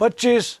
25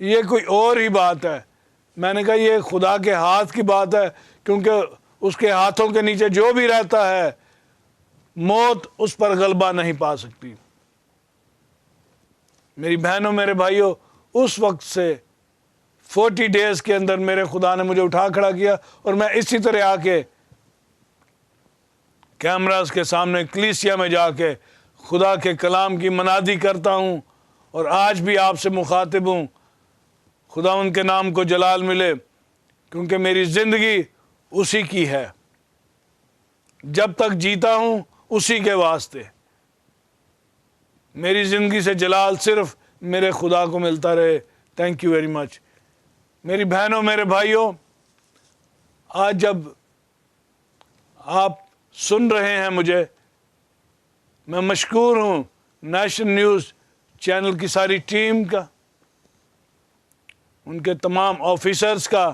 یہ کوئی اور ہی بات ہے. میں نے کہا یہ خدا کے ہاتھ کی بات ہے, کیونکہ اس کے ہاتھوں کے نیچے جو بھی رہتا ہے موت اس پر غلبہ نہیں پا سکتی. میری بہنوں میرے بھائیوں, اس وقت سے 40 ڈیز کے اندر میرے خدا نے مجھے اٹھا کھڑا کیا, اور میں اسی طرح آ کے کیمراز کے سامنے کلیسیا میں جا کے خدا کے کلام کی منادی کرتا ہوں, اور آج بھی آپ سے مخاطب ہوں. خدا ان کے نام کو جلال ملے, کیونکہ میری زندگی اسی کی ہے. جب تک جیتا ہوں اسی کے واسطے. میری زندگی سے جلال صرف میرے خدا کو ملتا رہے. Thank you very much. میری بہنوں میرے بھائیوں, آج جب آپ سن رہے ہیں مجھے, میں مشکور ہوں نیشنل نیوز چینل کی ساری ٹیم کا, ان کے تمام آفیسرز کا,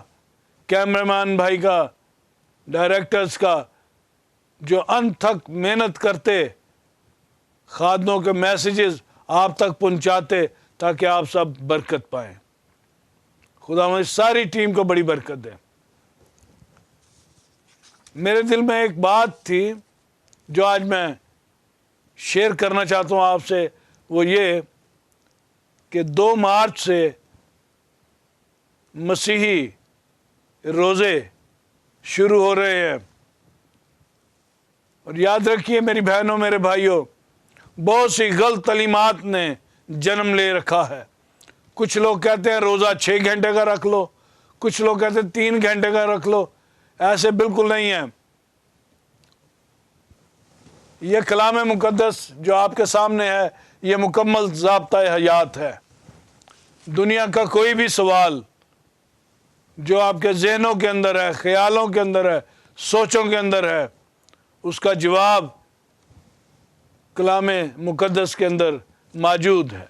کیمرامین بھائی کا, ڈائریکٹرز کا, جو انتھک محنت کرتے خادموں کے میسیجز آپ تک پہنچاتے تاکہ آپ سب برکت پائیں. خدا مجھے ساری ٹیم کو بڑی برکت دے. میرے دل میں ایک بات تھی جو آج میں شیئر کرنا چاہتا ہوں آپ سے, وہ یہ کہ 2 مارچ سے مسیحی روزے شروع ہو رہے ہیں. اور یاد رکھیے میری بہنوں میرے بھائیوں, بہت سی غلط تعلیمات نے جنم لے رکھا ہے. کچھ لوگ کہتے ہیں روزہ 6 گھنٹے کا رکھ لو, کچھ لوگ کہتے ہیں 3 گھنٹے کا رکھ لو. ایسے بالکل نہیں ہے. یہ کلام مقدس جو آپ کے سامنے ہے یہ مکمل ضابطۂ حیات ہے. دنیا کا کوئی بھی سوال جو آپ کے ذہنوں کے اندر ہے, خیالوں کے اندر ہے, سوچوں کے اندر ہے, اس کا جواب کلام مقدس کے اندر موجود ہے.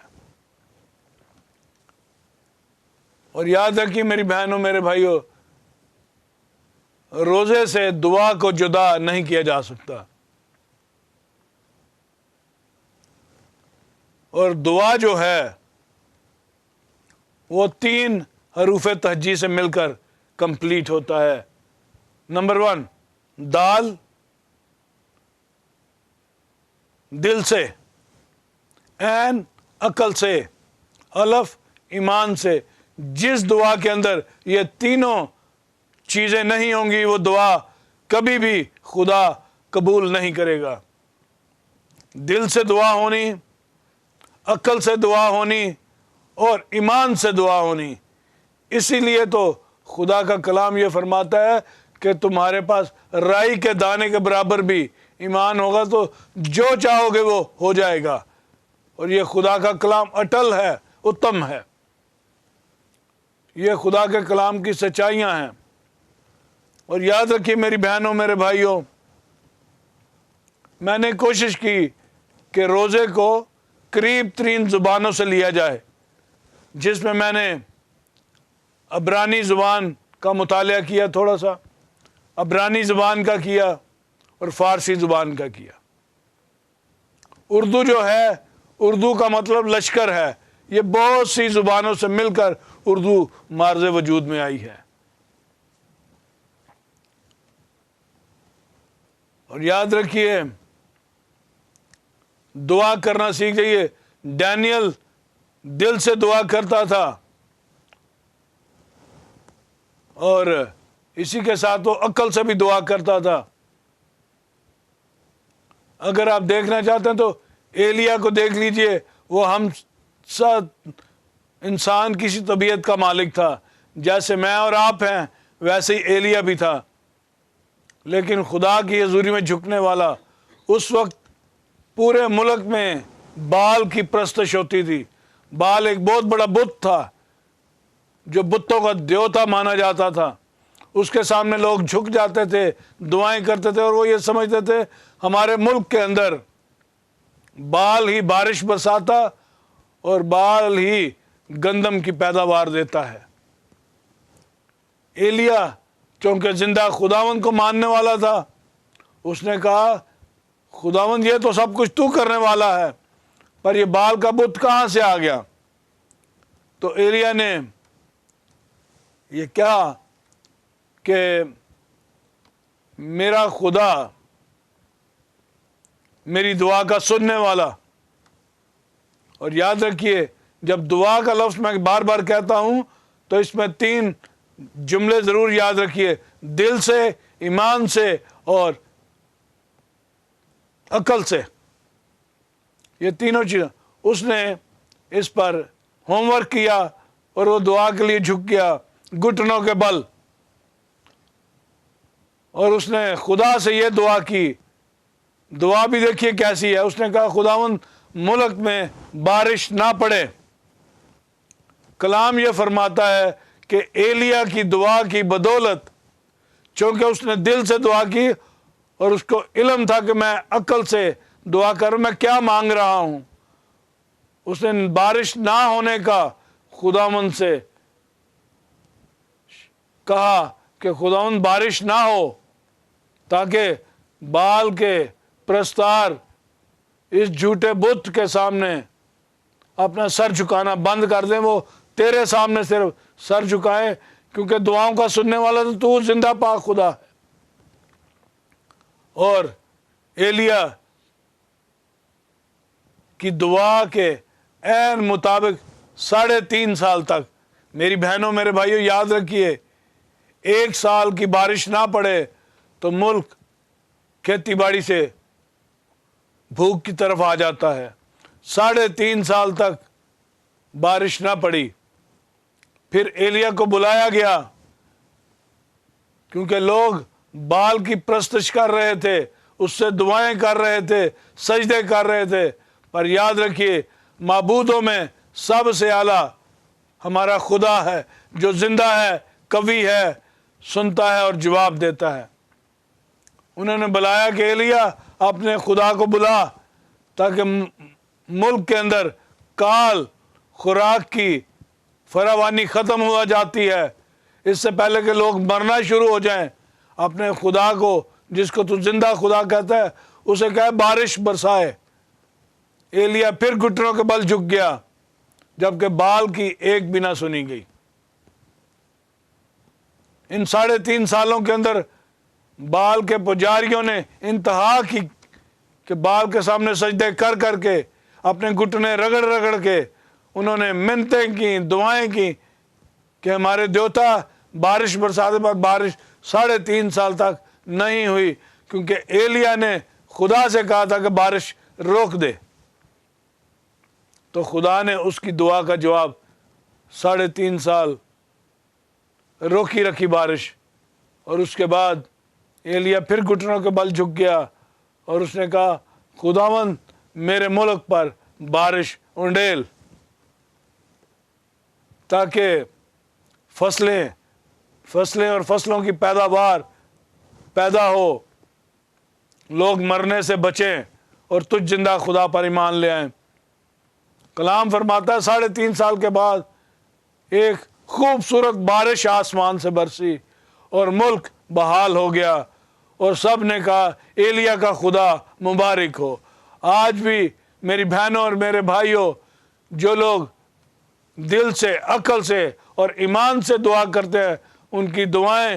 اور یاد رکھیے میری بہنوں میرے بھائیوں, روزے سے دعا کو جدا نہیں کیا جا سکتا. اور دعا جو ہے وہ 3 حروف تہجی سے مل کر کمپلیٹ ہوتا ہے. نمبر 1 دال, دل سے, عین عقل سے, الف ایمان سے. جس دعا کے اندر یہ تینوں چیزیں نہیں ہوں گی وہ دعا کبھی بھی خدا قبول نہیں کرے گا. دل سے دعا ہونی, عقل سے دعا ہونی, اور ایمان سے دعا ہونی. اسی لیے تو خدا کا کلام یہ فرماتا ہے کہ تمہارے پاس رائی کے دانے کے برابر بھی ایمان ہوگا تو جو چاہو گے وہ ہو جائے گا. اور یہ خدا کا کلام اٹل ہے, اتم ہے. یہ خدا کے کلام کی سچائیاں ہیں. اور یاد رکھیے میری بہنوں میرے بھائیوں, میں نے کوشش کی کہ روزے کو قریب 3 زبانوں سے لیا جائے, جس میں نے عبرانی زبان کا مطالعہ کیا, تھوڑا سا عبرانی زبان کا کیا, اور فارسی زبان کا کیا. اردو جو ہے, اردو کا مطلب لشکر ہے. یہ بہت سی زبانوں سے مل کر اردو مارز وجود میں آئی ہے. اور یاد رکھیے دعا کرنا سیکھ جائیے. ڈینیل دل سے دعا کرتا تھا, اور اسی کے ساتھ وہ عقل سے بھی دعا کرتا تھا. اگر آپ دیکھنا چاہتے ہیں تو ایلیا کو دیکھ لیجئے, وہ ہم سب انسان کسی طبیعت کا مالک تھا, جیسے میں اور آپ ہیں ویسے ہی ایلیا بھی تھا, لیکن خدا کی حضوری میں جھکنے والا. اس وقت پورے ملک میں بال کی پرستش ہوتی تھی. بال ایک بہت بڑا بت تھا جو بتوں کا دیوتا مانا جاتا تھا. اس کے سامنے لوگ جھک جاتے تھے, دعائیں کرتے تھے, اور وہ یہ سمجھتے تھے ہمارے ملک کے اندر بال ہی بارش برساتا اور بال ہی گندم کی پیداوار دیتا ہے. ایلیا چونکہ زندہ خداوند کو ماننے والا تھا, اس نے کہا خداوند یہ تو سب کچھ تو کرنے والا ہے, پر یہ بال کا بت کہاں سے آ گیا؟ تو ایلیا نے یہ کہا کہ میرا خدا میری دعا کا سننے والا. اور یاد رکھیے جب دعا کا لفظ میں بار بار کہتا ہوں تو اس میں 3 جملے ضرور یاد رکھیے: دل سے، ایمان سے اور عقل سے. یہ تینوں چیزیں اس نے اس پر ہوم ورک کیا اور وہ دعا کے لیے جھک گیا گھٹنوں کے بل. اور اس نے خدا سے یہ دعا کی. دعا بھی دیکھیے کیسی ہے. اس نے کہا خداوند ملک میں بارش نہ پڑے. کلام یہ فرماتا ہے کہ ایلیا کی دعا کی بدولت، چونکہ اس نے دل سے دعا کی اور اس کو علم تھا کہ میں عقل سے دعا کروں، میں کیا مانگ رہا ہوں، اس نے بارش نہ ہونے کا خداوند سے کہا کہ خداوند بارش نہ ہو، تاکہ بال کے پرستار اس جھوٹے بت کے سامنے اپنا سر جھکانا بند کر دیں، وہ تیرے سامنے صرف سر جھکائیں، کیونکہ دعاؤں کا سننے والا تو زندہ پاک خدا ہے. اور ایلیا کی دعا کے عین مطابق 3.5 سال تک، میری بہنوں میرے بھائیوں یاد رکھیے، 1 سال کی بارش نہ پڑے تو ملک کھیتی باڑی سے بھوک کی طرف آ جاتا ہے. 3.5 سال تک بارش نہ پڑی. پھر ایلیا کو بلایا گیا کیونکہ لوگ بال کی پرستش کر رہے تھے، اس سے دعائیں کر رہے تھے، سجدے کر رہے تھے. پر یاد رکھیے معبودوں میں سب سے اعلیٰ ہمارا خدا ہے جو زندہ ہے، قوی ہے، سنتا ہے اور جواب دیتا ہے. انہوں نے بلایا کہ ایلیا اپنے خدا کو بلا تاکہ ملک کے اندر کال خوراک کی فراوانی ختم ہوا جاتی ہے، اس سے پہلے کہ لوگ مرنا شروع ہو جائیں. اپنے خدا کو، جس کو تو زندہ خدا کہتا ہے، اسے کہے بارش برسائے. ایلیا پھر گھٹنوں کے بل جھک گیا جبکہ بال کی ایک بھی نہ سنی گئی. ان 3.5 سالوں کے اندر بال کے پجاریوں نے انتہا کی کہ بال کے سامنے سجدے کر کر کے، اپنے گھٹنے رگڑ رگڑ کے انہوں نے منتیں کی، دعائیں کی کہ ہمارے دیوتا بارش برساتے، پر بارش 3.5 سال تک نہیں ہوئی، کیونکہ ایلیا نے خدا سے کہا تھا کہ بارش روک دے. تو خدا نے اس کی دعا کا جواب 3.5 سال روکی رکھی بارش. اور اس کے بعد ایلیا پھر گھٹنوں کے بل جھک گیا اور اس نے کہا خداوند میرے ملک پر بارش انڈیل، تاکہ فصلیں اور فصلوں کی پیداوار پیدا ہو، لوگ مرنے سے بچیں اور تجھ زندہ خدا پر ایمان لے آئیں. کلام فرماتا ہے 3.5 سال کے بعد ایک خوبصورت بارش آسمان سے برسی اور ملک بحال ہو گیا، اور سب نے کہا ایلیا کا خدا مبارک ہو. آج بھی میری بہنوں اور میرے بھائیوں، جو لوگ دل سے، عقل سے اور ایمان سے دعا کرتے ہیں، ان کی دعائیں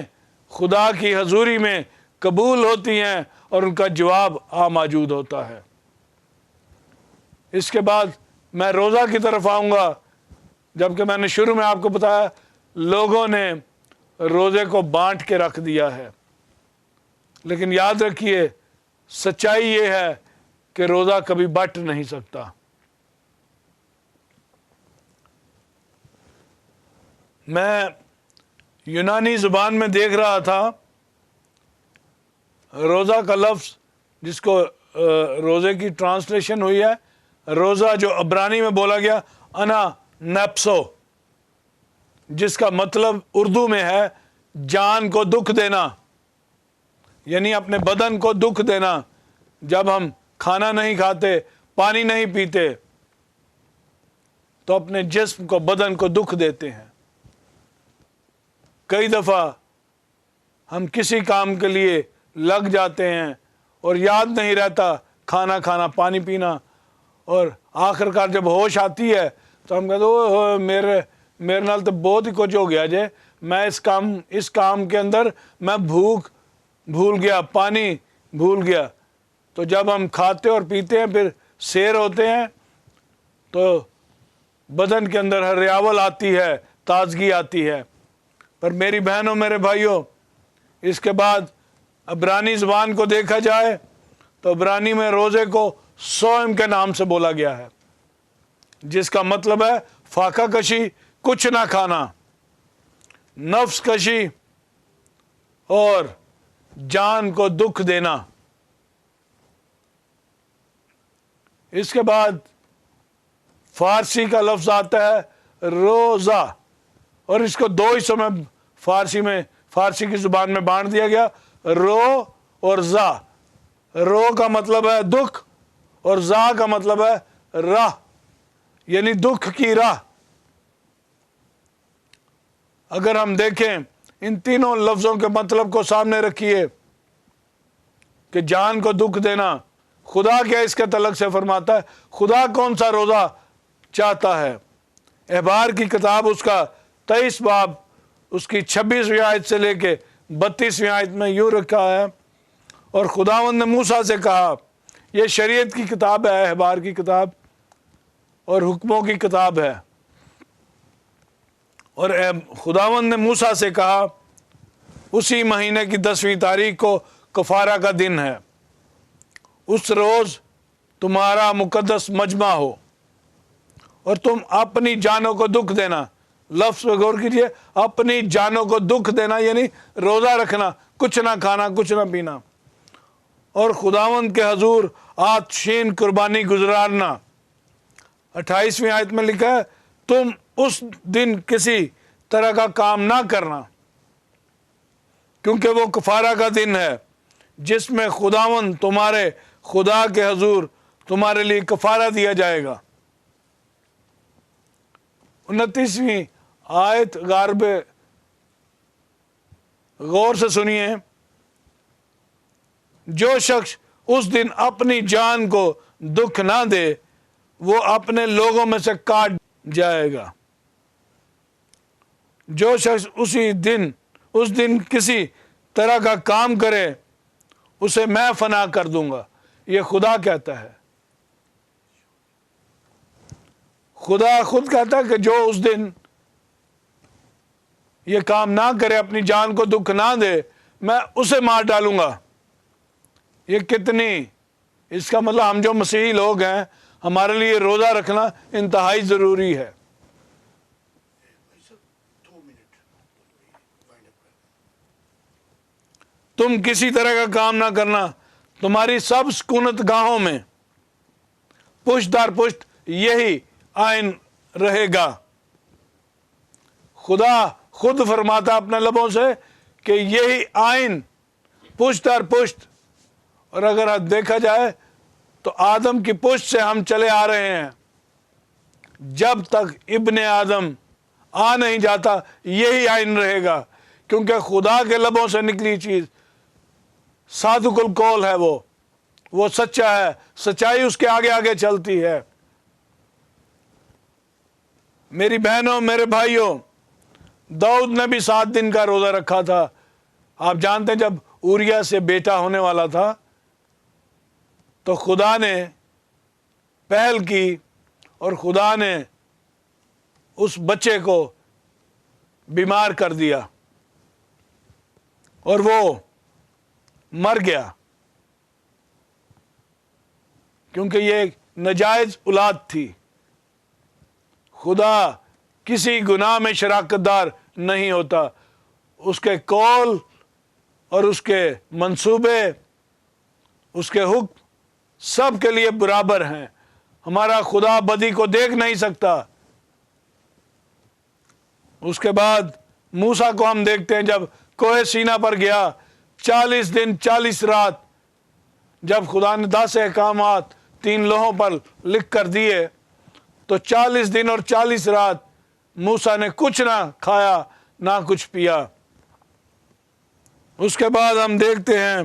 خدا کی حضوری میں قبول ہوتی ہیں اور ان کا جواب موجود ہوتا ہے. اس کے بعد میں روزہ کی طرف آؤں گا، جبکہ میں نے شروع میں آپ کو بتایا لوگوں نے روزے کو بانٹ کے رکھ دیا ہے. لیکن یاد رکھیے سچائی یہ ہے کہ روزہ کبھی بٹ نہیں سکتا. میں یونانی زبان میں دیکھ رہا تھا روزہ کا لفظ، جس کو روزے کی ٹرانسلیشن ہوئی ہے روزہ، جو عبرانی میں بولا گیا انا نیپسو، جس کا مطلب اردو میں ہے جان کو دکھ دینا، یعنی اپنے بدن کو دکھ دینا. جب ہم کھانا نہیں کھاتے، پانی نہیں پیتے، تو اپنے جسم کو، بدن کو دکھ دیتے ہیں. کئی دفعہ ہم کسی کام کے لیے لگ جاتے ہیں اور یاد نہیں رہتا کھانا کھانا، پانی پینا، اور آخر کار جب ہوش آتی ہے تو ہم کہتے ہیں میرے نال تو بہت ہی کچھ ہو گیا جے، میں اس کام کے اندر میں بھوک بھول گیا، پانی بھول گیا۔ تو جب ہم کھاتے اور پیتے ہیں، پھر سیر ہوتے ہیں، تو بدن کے اندر ہریاول آتی ہے، تازگی آتی ہے۔ پر میری بہنوں، میرے بھائیوں، اس کے بعد عبرانی زبان کو دیکھا جائے تو عبرانی میں روزے کو صوم کے نام سے بولا گیا ہے، جس کا مطلب ہے فاقہ کشی، کچھ نہ کھانا، نفس کشی اور جان کو دکھ دینا۔ اس کے بعد فارسی کا لفظ آتا ہے روزہ، اور اس کو دو حصوں میں فارسی کی زبان میں بانٹ دیا گیا، رو اور زا۔ رو کا مطلب ہے دکھ، اور زا کا مطلب ہے راہ، یعنی دکھ کی راہ۔ اگر ہم دیکھیں ان تینوں لفظوں کے مطلب کو سامنے رکھیے کہ جان کو دکھ دینا، خدا کیا اس کے تعلق سے فرماتا ہے؟ خدا کون سا روزہ چاہتا ہے؟ احبار کی کتاب اس کا 23 باب اس کی 26ویں آیت سے لے کے 32ویں آیت میں یوں رکھا ہے، اور خداوند نے موسیٰ سے کہا، یہ شریعت کی کتاب ہے، احبار کی کتاب اور حکموں کی کتاب ہے، اور خداوند نے موسیٰ سے کہا، اسی مہینے کی 10ویں تاریخ کو کفارہ کا دن ہے، اس روز تمہارا مقدس مجمع ہو، اور تم اپنی جانوں کو دکھ دینا۔ لفظ پہ غور کیجئے، اپنی جانوں کو دکھ دینا یعنی روزہ رکھنا، کچھ نہ کھانا، کچھ نہ پینا، اور خداوند کے حضور آتشین قربانی گزارنا۔ 28ویں آیت میں لکھا ہے، تم اس دن کسی طرح کا کام نہ کرنا، کیونکہ وہ کفارہ کا دن ہے، جس میں خداوند تمہارے خدا کے حضور تمہارے لیے کفارہ دیا جائے گا۔ 29ویں آیت غور سے سنیے، جو شخص اس دن اپنی جان کو دکھ نہ دے وہ اپنے لوگوں میں سے کاٹ جائے گا۔ جو شخص اس دن کسی طرح کا کام کرے اسے میں فنا کر دوں گا، یہ خدا کہتا ہے۔ خدا خود کہتا ہے کہ جو اس دن یہ کام نہ کرے، اپنی جان کو دکھ نہ دے، میں اسے مار ڈالوں گا۔ یہ کتنی، اس کا مطلب ہم جو مسیحی لوگ ہیں، ہمارے لیے روزہ رکھنا انتہائی ضروری ہے۔ تم کسی طرح کا کام نہ کرنا، تمہاری سب سکونت گاہوں میں پشت در پشت یہی آئین رہے گا۔ خدا خود فرماتا اپنے لبوں سے کہ یہی آئین پشت در پشت، اور اگر دیکھا جائے تو آدم کی پشت سے ہم چلے آ رہے ہیں، جب تک ابن آدم آ نہیں جاتا یہی آئین رہے گا، کیونکہ خدا کے لبوں سے نکلی چیز صادق القول ہے، وہ سچا ہے، سچائی اس کے آگے آگے چلتی ہے۔ میری بہنوں، میرے بھائیوں، داؤد نے بھی 7 دن کا روزہ رکھا تھا۔ آپ جانتے ہیں جب اوریا سے بیٹا ہونے والا تھا تو خدا نے پہل کی اور خدا نے اس بچے کو بیمار کر دیا اور وہ مر گیا، کیونکہ یہ ایک ناجائز اولاد تھی۔ خدا کسی گناہ میں شراکت دار نہیں ہوتا، اس کے قول اور اس کے منصوبے، اس کے حکم سب کے لیے برابر ہیں۔ ہمارا خدا بدی کو دیکھ نہیں سکتا۔ اس کے بعد موسیٰ کو ہم دیکھتے ہیں، جب کوہ سینا پر گیا 40 دن 40 رات، جب خدا نے 10 احکامات 3 لوحوں پر لکھ کر دیے تو 40 دن اور 40 رات موسیٰ نے کچھ نہ کھایا نہ کچھ پیا۔ اس کے بعد ہم دیکھتے ہیں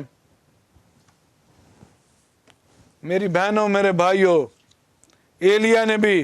میری بہنوں، میرے بھائیوں، ایلیا نے بھی